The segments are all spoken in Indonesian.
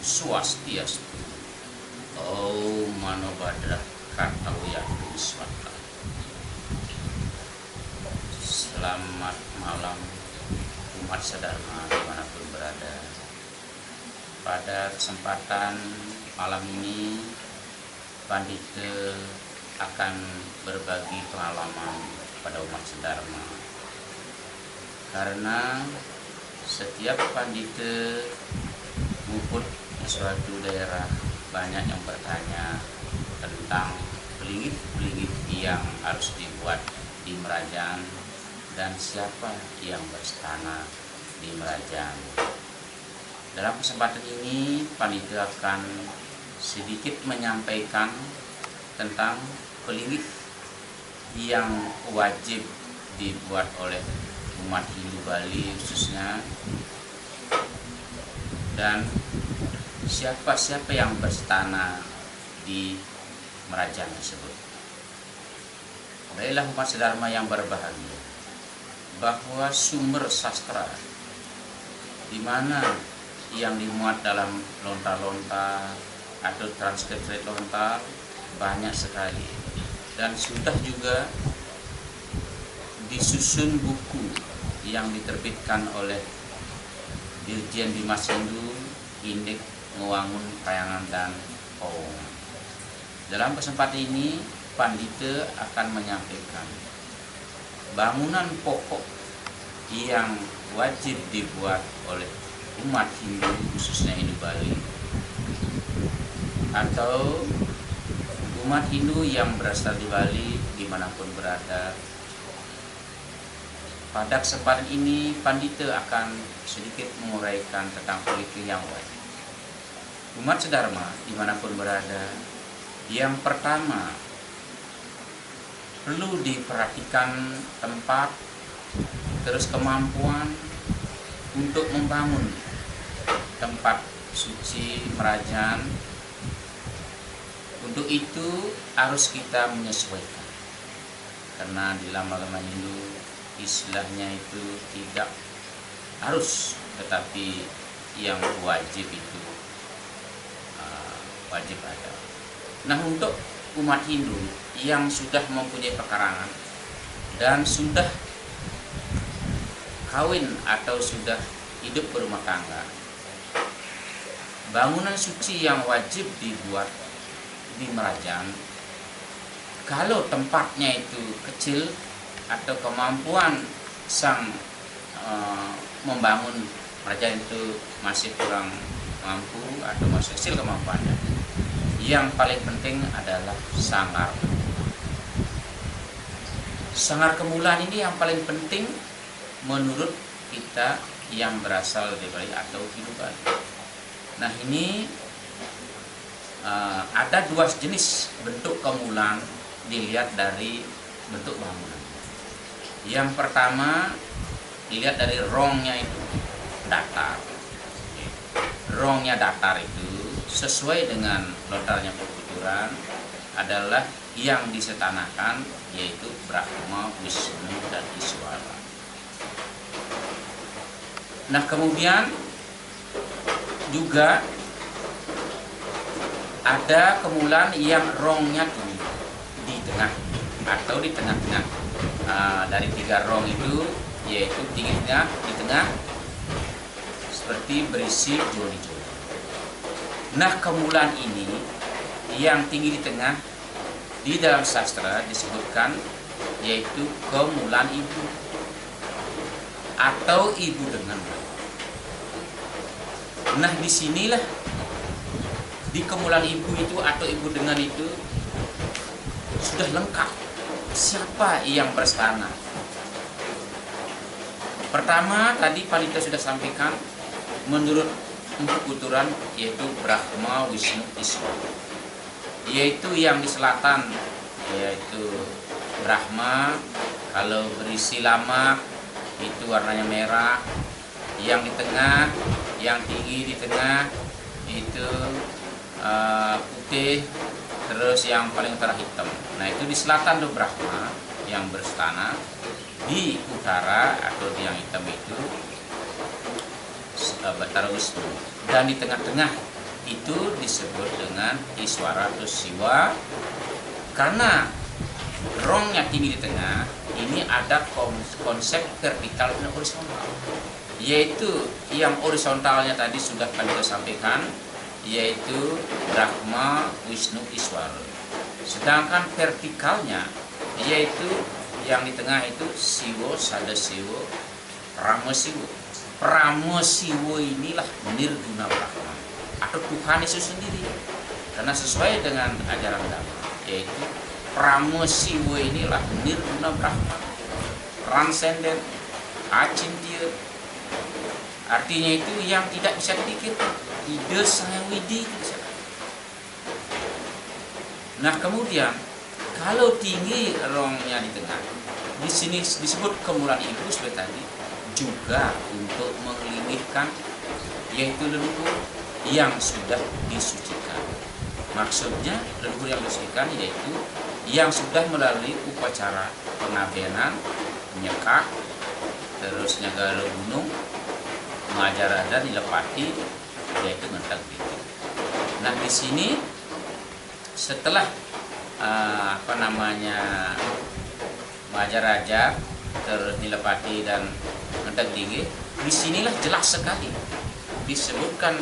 Swastiastu. Om Mano Badra Kartawiyatu Wiswata. Selamat malam umat sedharma dimanapun berada. Pada kesempatan malam ini, Pandita akan berbagi pengalaman pada umat sedharma. Karena setiap Pandita muput di suatu daerah, banyak yang bertanya tentang pelingit-pelingit yang harus dibuat di Merajang dan siapa yang berstana di Merajang. Dalam kesempatan ini, Pandita akan sedikit menyampaikan tentang pelingit yang wajib dibuat oleh umat Hindu Bali khususnya, dan siapa-siapa yang berstana di Merajang tersebut. Baiklah umat sedharma yang berbahagia, bahwa sumber sastra di mana yang dimuat dalam lontar-lontar atau transkrip lontar banyak sekali, dan sudah juga disusun buku yang diterbitkan oleh Dirjen Bimas Hindu, Indek Ngewangun Payangan dan Powongan. Dalam kesempatan ini, Pandita akan menyampaikan bangunan pokok yang wajib dibuat oleh umat Hindu khususnya Hindu Bali atau umat Hindu yang berasal di Bali dimanapun berada. Pada kesempatan ini, Pandita akan sedikit menguraikan tentang pelingit yang wajib. Umat sedharma dimanapun berada, yang pertama perlu diperhatikan tempat, terus kemampuan untuk membangun tempat suci Merajang. Untuk itu harus kita menyesuaikan, karena di dalam agama Hindu istilahnya itu tidak harus, tetapi yang wajib itu wajib ada. Nah, untuk umat Hindu yang sudah mempunyai pekarangan dan sudah kawin atau sudah hidup berumah tangga, bangunan suci yang wajib dibuat di Merajang, kalau tempatnya itu kecil atau kemampuan sang membangun Merajang itu masih kurang mampu atau masih kecil kemampuannya, yang paling penting adalah sanggar. Sanggar kemulan ini yang paling penting menurut kita yang berasal dari Bali atau Hindu Bali. Nah, ini ada dua jenis bentuk kemulan dilihat dari bentuk bangunan. Yang pertama dilihat dari rongnya itu datar. Rongnya datar itu sesuai dengan lontarnya penuturan adalah yang disetanakan, yaitu Brahma, Wisnu, dan Iswara. Nah, kemudian juga ada kemulan yang rongnya tinggi di tengah atau di tengah-tengah. Dari tiga rong itu, yaitu tingginya di tengah seperti berisi joli-joli. Nah, kemulan ini yang tinggi di tengah di dalam sastra disebutkan yaitu kemulan ibu atau ibu dengan. Nah, disinilah di kemulan ibu itu atau ibu dengan itu sudah lengkap siapa yang berstana. Pertama tadi Pandita sudah sampaikan menurut penuturan yaitu Brahma, Wisnu, Iswara, yaitu yang di selatan yaitu Brahma, kalau berisi lamak itu warnanya merah, yang di tengah, yang tinggi di tengah itu putih, terus yang paling utara hitam. Nah, itu di selatan tuh Brahma yang berstana, di utara atau di yang hitam itu Batara Wisnu, dan di tengah-tengah itu disebut dengan Iswara atau Siwa, karena rongnya tinggi di tengah. Ini ada konsep vertikal dan horizontal, yaitu yang horizontalnya tadi sudah kami sampaikan, yaitu Brahma, Wisnu, Iswara. Sedangkan vertikalnya yaitu yang di tengah itu Siwo, Sadasiwo, Pramasiwo. Pramasiwo inilah Nirguna Brahma atau Tuhan Yesus sendiri, karena sesuai dengan ajaran agama, yaitu Pramasiwo inilah Nirguna Brahma, transenden, acintya. Artinya itu yang tidak bisa dipikirkan, ide sawidi. Nah kemudian kalau tinggi rongnya di tengah, di sini disebut kemulan ibu seperti tadi, juga untuk mengelilingkan, yaitu leluhur yang sudah disucikan. Maksudnya leluhur yang disucikan yaitu yang sudah melalui upacara pengabenan, nyekak, terus nyagara gunung, mengajar adat, dilepati, yaitu ngentak gitu. Nah di sini setelah mengajar aja, terus dilepati dan ngentak gigi, disinilah jelas sekali disebutkan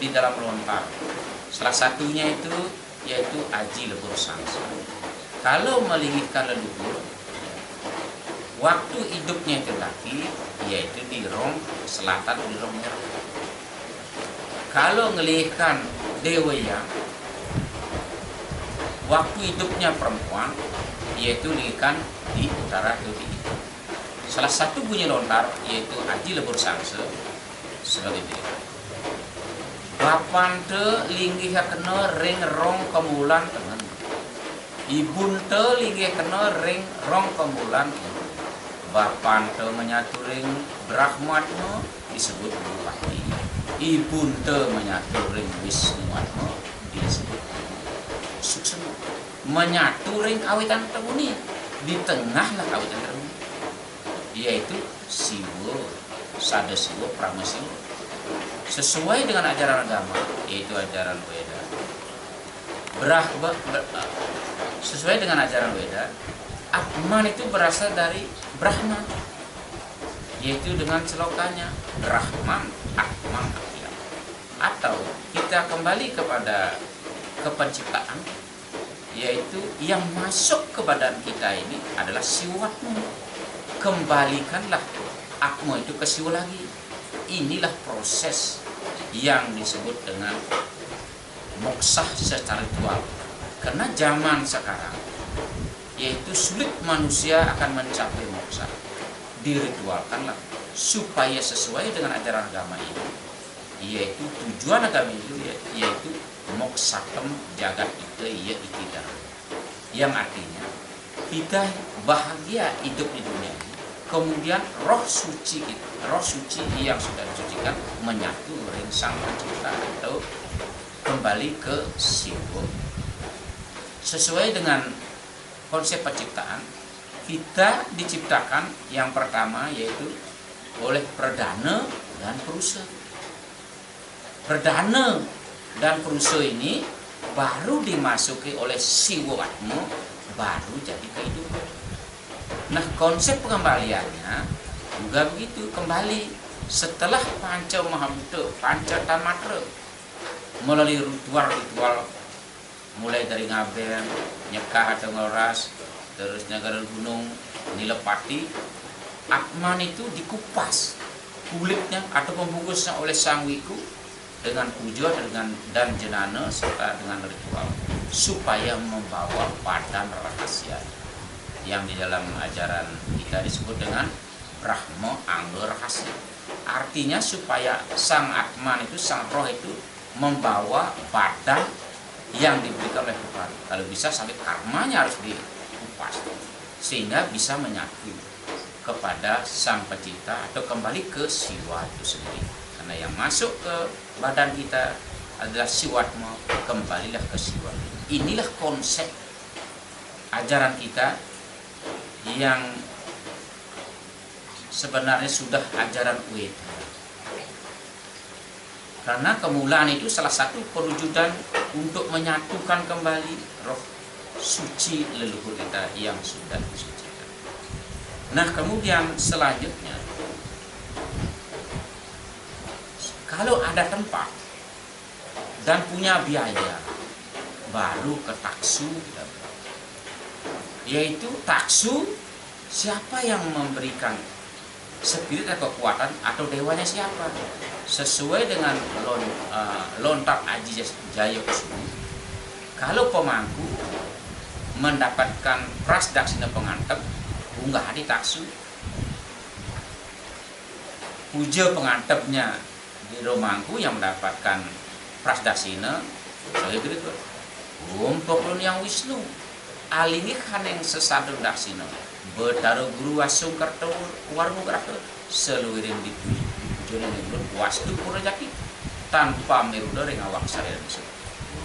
di dalam lontar. Salah satunya itu yaitu aji lebur sangsa. Kalau melingihkan leluhur, waktu hidupnya itu laki, yaitu di rong selatan, di rong merah. Kalau ngelihkan dewa yang waktu hidupnya perempuan, yaitu lingihkan di utara atau di itu. Salah satu bunyi lontar yaitu aji lebur sangsa sebagai berikut. Bapante linggih kena ring rong kemulan tengen. Ibunte linggih kena ring rong kemulan tengen. Bapante menyatu ring Brahmatma disebut Bupati. Ibunte menyatu ring Wisnuatma disebut Suksema. Menyatu ring kawitan temuni, di tengahlah kawitan temuni, yaitu Siwo, Sadasiwo, Pramasiwo. Sesuai dengan ajaran agama, yaitu ajaran Weda. Sesuai dengan ajaran Weda, Atman itu berasal dari Brahman, yaitu dengan celokanya Brahman, Atman, Akhir. Atau kita kembali kepada kepenciptaan, yaitu yang masuk ke badan kita ini adalah siwatmu. Kembalikanlah akmu itu ke siwa lagi. Inilah proses yang disebut dengan moksah secara ritual. Karena zaman sekarang yaitu sulit manusia akan mencapai moksah. Diritualkanlah supaya sesuai dengan ajaran agama ini, yaitu tujuan agama itu yaitu moksakem jagat itu ya iktidar, yang artinya kita bahagia hidup di dunia ini, kemudian roh suci yang sudah disucikan menyatu ring Sang Pencipta atau kembali ke Siwo. Sesuai dengan konsep penciptaan, kita diciptakan yang pertama yaitu oleh Perdana dan Purusa. Perdana dan Purusa ini baru dimasuki oleh Siwo Atma, baru jadi kehidupan. Nah konsep pengembaliannya juga begitu, kembali setelah Panca Mahabhuta, Panca Tanmatra, melalui ritual-ritual mulai dari ngaben, nyekah atau ngeras, terus nyagara gunung, dilepati, Atman itu dikupas kulitnya atau pembungkusnya oleh Sang Wiku dengan puja dan jenana serta dengan ritual supaya membawa badan rahasia yang di dalam ajaran kita disebut dengan Brahma Angga Rahasia. Artinya supaya Sang Atman itu, Sang Roh itu membawa badan yang diberikan oleh Tuhan. Kalau bisa sampai karmanya harus dikupas sehingga bisa menyatu kepada Sang Pencipta atau kembali ke Siwa itu sendiri. Karena yang masuk ke badan kita adalah Siwatma, kembalilah ke Siwa. Inilah konsep ajaran kita yang sebenarnya sudah ajaran Weda. Karena kemulan itu salah satu perwujudan untuk menyatukan kembali roh suci leluhur kita yang sudah disucikan. Nah, kemudian selanjutnya, kalau ada tempat dan punya biaya, baru ke taksu kita berangkat. Yaitu taksu, siapa yang memberikan spirit atau kekuatan, atau dewanya siapa? Sesuai dengan lontar Aji Jaya Kusuma, kalau pemangku mendapatkan prasdaksina pengantep, unggah di taksu. Puja pengantepnya di Romangku yang mendapatkan prasdaksina, saya berikut umpuk yang Wisnu alini kaneng sesadu daksina betaro guru wasung karto warmu karto seluirin dipuji pujuan yang wastu purajaki tanpa meruda ring awak sarel disebut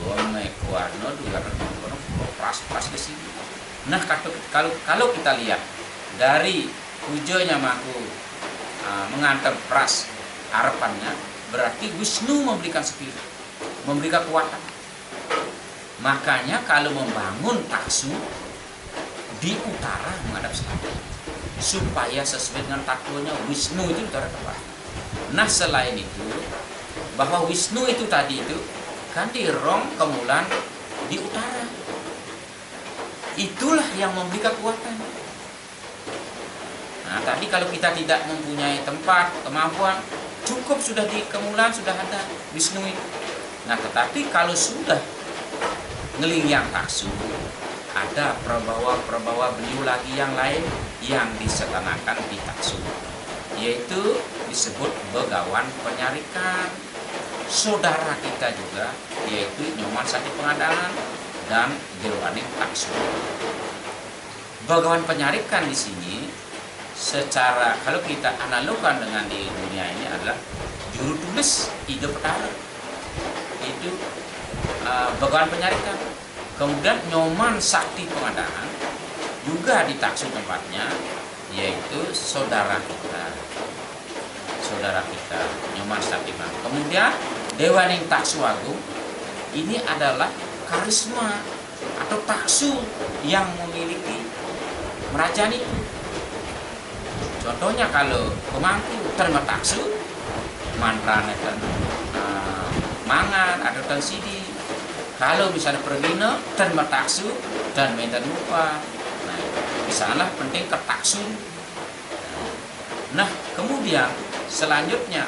gome kuarno juga terkono pras ke sini. Nah, kalau kita lihat dari pujanya Mangku mengantar pras harapannya, berarti Wisnu memberikan spirit, memberikan kekuatan. Makanya kalau membangun taksu di utara menghadap selatan, supaya sesuai dengan taktunya Wisnu itu utara tepat. Nah, selain itu, bahwa Wisnu itu tadi itu kan di Rong Kemulan di utara, itulah yang memberikan kekuatan. Nah, tadi kalau kita tidak mempunyai tempat, kemampuan, cukup sudah di Kemulan sudah ada Wisnu itu. Nah, tetapi kalau sudah ngelingyang taksu, ada perbawa beliau lagi yang lain yang disetanakan di taksu, yaitu disebut begawan penyarikan. Saudara kita juga, yaitu Nyoman Sati Pengadangan dan Gelwaning taksu. Begawan penyarikan di sini secara kalau kita analogkan dengan di dunia ini adalah juru tulis ide petara. Itu begawan penyarikan. Kemudian Nyoman Sakti Pengadangan juga di taksu tempatnya, yaitu saudara kita Nyoman Sakti Pengadangan. Kemudian Dewaning Taksu Agung ini adalah karisma atau taksu yang memiliki merajani. Contohnya kalau pemangku terima taksu, mantranya kan mangan atau tan sidi. Kalau misalnya pergina terima taksu dan minta lupa. Nah, di sanalah penting ketaksu. Nah, kemudian selanjutnya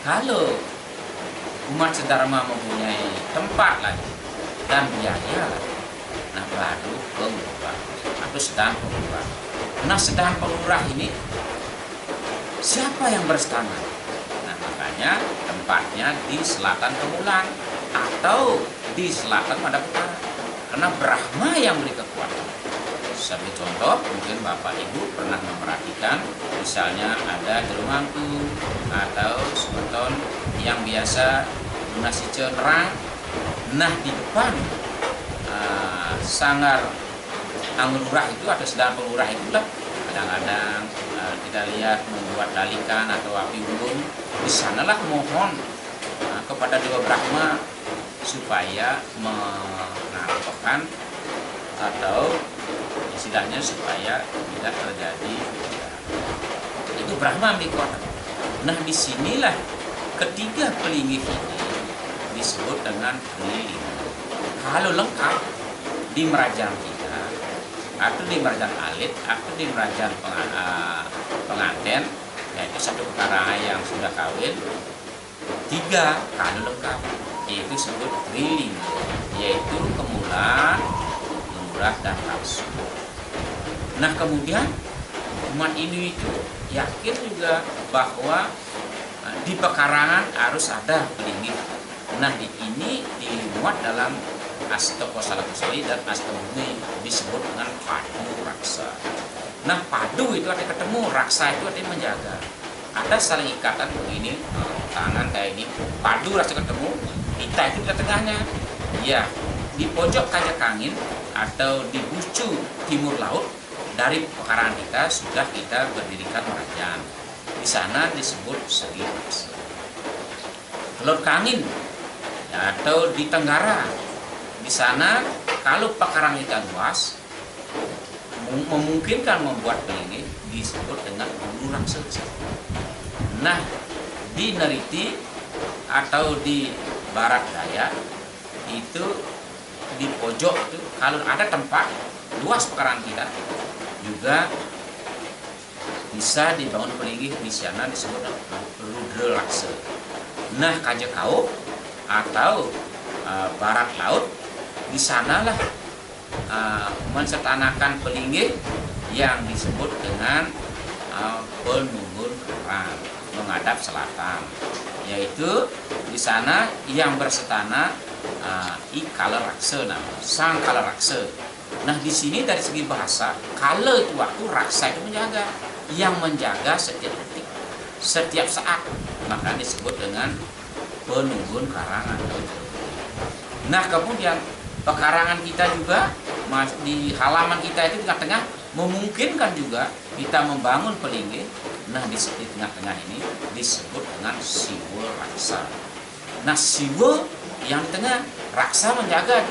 kalau umat sedharma mempunyai tempat lagi dan biaya, nah baru pengurah atau sedang pengurah. Nah, sedang pengurah ini siapa yang berstana? Nah, makanya tempatnya di selatan Kemulan atau di selatan Madang Utara, karena Brahma yang beri kekuatan. Sebagai contoh, mungkin Bapak Ibu pernah memperhatikan, misalnya ada jerumangku atau sebeton yang biasa nasi cenderang. Nah, di depan sanggar angururah itu atau sedang pengurah itulah kadang-kadang kita lihat membuat dalikan atau api unggun. Di sanalah mohon kepada Dewa Brahma supaya mengampokkan atau istilahnya supaya tidak terjadi itu Brahma ambil kekuatan. Nah, disinilah ketiga pelinggih ini disebut dengan lilin. Kalau lengkap di merajang kita atau di merajang alit atau di merajang pengantin, yaitu satu perkara yang sudah kawin, tiga kalau lengkap yaitu disebut lilin, yaitu Kemulan, Lurah, dan Taksu. Nah, kemudian umat ini itu yakin juga bahwa di pekarangan harus ada pelinggih. Nah, ini dimuat dalam Astagfirullah dan Astagfirullah disebut dengan padu raksa. Nah, padu itu artinya ketemu, raksa itu artinya menjaga. Ada saling ikatan begini, tangan kayak ini, padu raksa ketemu, kita itu di tengahnya. Ya, di pojok kajak angin atau di bucu timur laut dari pekarangan kita sudah kita berdirikan merajang. Di sana disebut segi raksa. Lor Kangin atau di Tenggara. Di sana kalau pakarang ikan luas memungkinkan membuat pelinggih disebut dengan bulu raksasa. Nah, di Neriti atau di barat daya itu di pojok itu kalau ada tempat luas pekarangan kita juga bisa dibangun pelinggih. Di sana disebut rudra laksa. Nah, Kajakau atau barat laut di sanalah mensetanakan pelinggih yang disebut dengan penunggun karang menghadap selatan, yaitu di sana yang bersetana I Kala Raksa, sang Kala Raksa. Nah, di sini dari segi bahasa, kala itu waktu, raksa itu menjaga, yang menjaga setiap detik, setiap saat, maka disebut dengan penunggun karang atau jeruk. Nah, kemudian pekarangan kita juga di halaman kita itu di tengah-tengah memungkinkan juga kita membangun pelinggih. Nah, di tengah-tengah ini disebut dengan siwa raksa. Nah, siwa yang di tengah, raksa menjaga.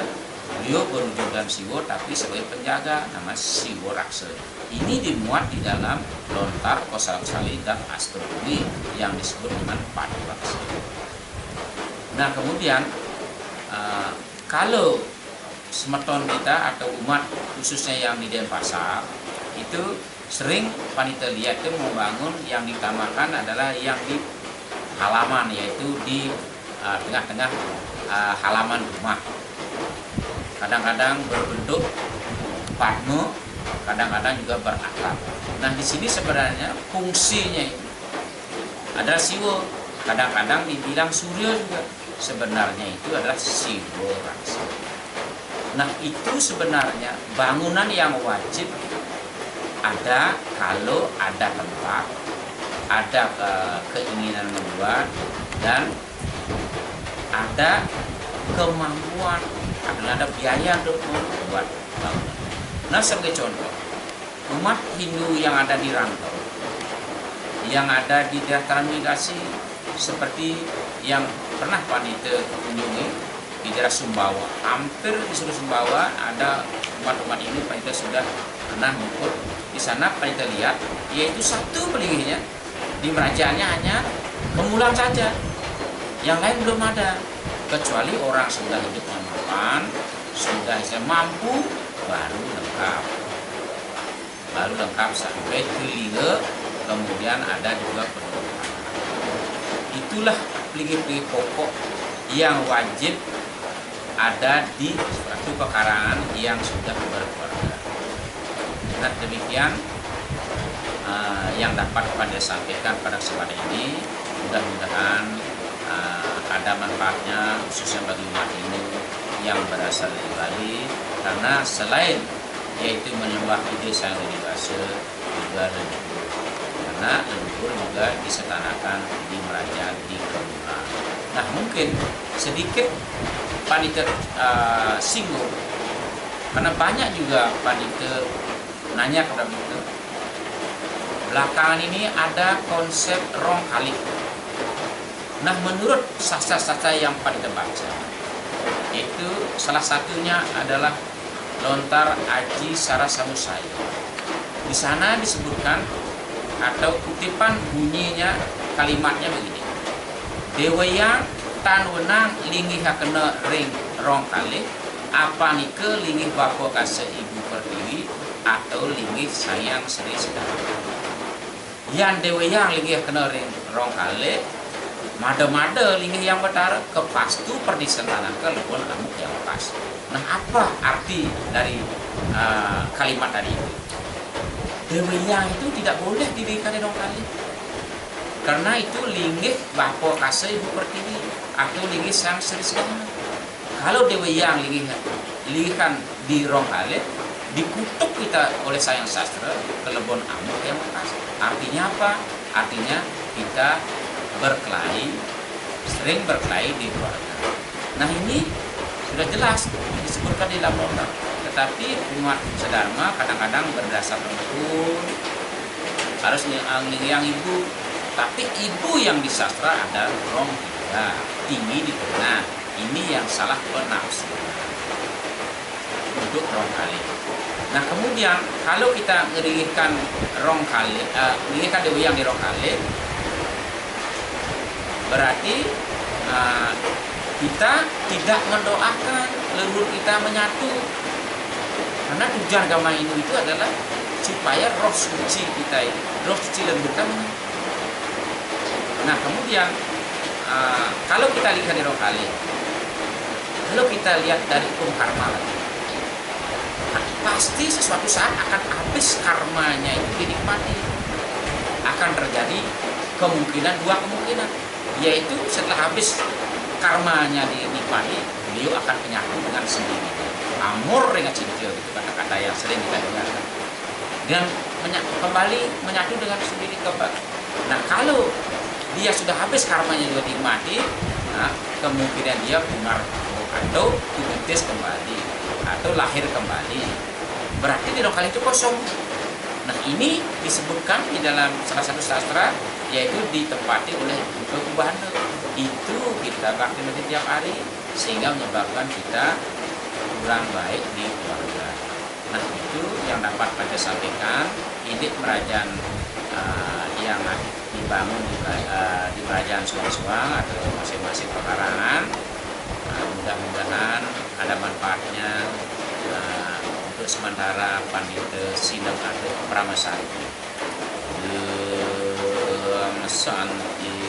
Beliau berwujud dalam siwa tapi sebagai penjaga, nama siwa raksa. Ini dimuat di dalam lontar Kosalasali dan Astronomi yang disebut dengan padu raksa. Nah, kemudian kalau semeton kita atau umat khususnya yang di Denpasar itu sering panitia lihat itu membangun yang ditamakan adalah yang di halaman, yaitu di tengah-tengah halaman rumah. Kadang-kadang berbentuk padme, kadang-kadang juga beratap. Nah, di sini sebenarnya fungsinya itu adalah siwa. Kadang-kadang dibilang surya juga. Sebenarnya itu adalah siwa raksa. Nah, itu sebenarnya bangunan yang wajib ada kalau ada tempat, ada keinginan membuat, dan ada kemampuan, ada biaya untuk membuat bangunan. Nah, sebagai contoh, umat Hindu yang ada di rantau, yang ada di daerah transmigrasi seperti yang pernah panitia kunjungi di daerah Sumbawa, hampir di seluruh Sumbawa ada umat-umat ini panitia sudah pernah mengukur. Di sana panitia lihat, yaitu satu pelinggihnya di merajaannya hanya kemulan saja, yang lain belum ada, kecuali orang sudah hidup mapan, sudah mampu, baru lengkap sampai telinga, kemudian ada juga penutupan. Itulah pelinggih-pelinggih pokok yang wajib ada di suatu pekarangan yang sudah berkeluarga. Nah, demikian yang dapat pada sampaikan pada kesempatan ini. Mudah-mudahan ada manfaatnya khususnya bagi umat Hindu yang berasal dari Bali, karena selain yaitu menyembah ide sang Dewasa juga leluhur, karena leluhur juga disetanakan di Merajan, di Kemulan. Nah, mungkin sedikit panitia singgung, karena banyak juga panitia nanya kepada kita. Belakangan ini ada konsep rong kali. Nah, menurut sastra-sastra yang panitia baca, itu salah satunya adalah lontar Aji Sarasamusaya. Di sana disebutkan atau kutipan bunyinya, kalimatnya begini: Dewayang tan wenang linggih hakena ring rong kali, apa nike linggih bapa kase ibu pertiwi atau linggih sayang Sri Sedara. Yang dewayang linggih hakena ring rong kali, mada-mada linggih yang betara kepastu perdisentana ke lebon amuk yang pas. Nah, apa arti dari kalimat tadi itu? Dewayang itu tidak boleh diberikan rong kali, karena itu linggih bapa kase ibu pertiwi atau linggih sang Sri Sedara. Kalau dewayang linggihkan di rong kali, dikutuk kita oleh sayang sastra ke lebon amuk yang pas. Artinya apa? Artinya kita berkelahi, sering berkelahi di keluarga. Nah, ini sudah jelas disebutkan di dalam lontar. Tetapi umat sedharma kadang-kadang berdasar tempun harus yang ibu, tapi ibu yang di sastra ada rong tiga. tinggi di tengah. Ini yang salah penafsiran untuk rong kali. Nah kemudian kalau kita ngeringihkan rong kali, ngeringihkan deuyang di rong kali, berarti kita tidak mendoakan leluhur kita menyatu, karena tujuan agama Hindu itu adalah supaya roh suci kita, roh suci leluhur kita menyatu. Nah kemudian kalau kita lihat di rong kali, kalau kita lihat dari hukum karma lagi, pasti sesuatu saat akan habis karmanya itu dinikmati. Akan terjadi dua kemungkinan, yaitu setelah habis karmanya dinikmati, beliau akan menyatu dengan sendiri. Amor dengan cinta, itu kata-kata yang sering kita dengarkan. Dan kembali menyatu dengan sendiri kembali. Nah kalau dia sudah habis karmanya juga dinikmati, nah, kemungkinan dia punar atau tubutis kembali atau lahir kembali. Berarti di rong kali itu kosong. Nah ini disebutkan di dalam salah satu sastra, yaitu ditempati oleh perubahan. Itu kita bakti tiap hari sehingga menyebabkan kita kurang baik di keluarga. Nah itu yang dapat saya sampaikan. Ini kerajaan yang dibangun di kerajaan Suang-Suang atau masing-masing pekarangan. Mudah-mudahan ada manfaatnya untuk sementara Pandita Sinam atau Pramasari. Santi,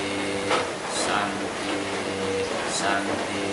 santi, santi.